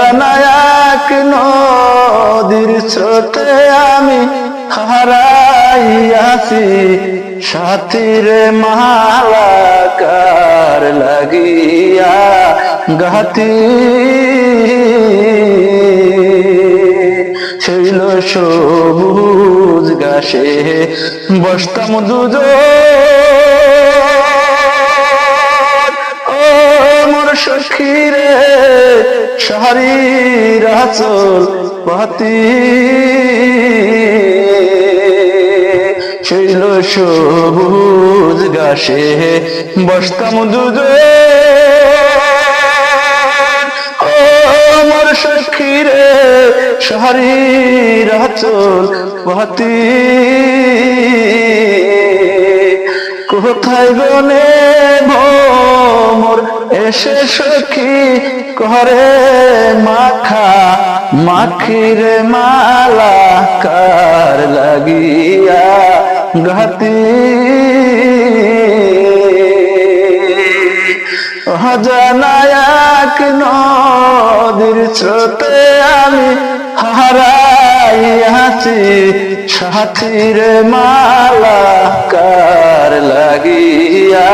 অজানা এক নদীর স্রোতে আমি হারাইয়াছি, সাথীর মালাকার লাগিয়া গাতি ছিল সবুজ ঘাসে বসতাম দুজন। ও মোর সখী রে শহরের আঁচল পাতি ছিল সবুজ ঘাসে বসতাম দুজন। ও মোর সখী রে শহরের আঁচল পাতি কোথায় গনে ভোমর এসে সখী করে মাখা মাখির মালা কার লাগিয়া গাতি অজানা এক নদীর স্রোতে আমি হারাইয়াছি, সাথীর মালা কার লাগিয়া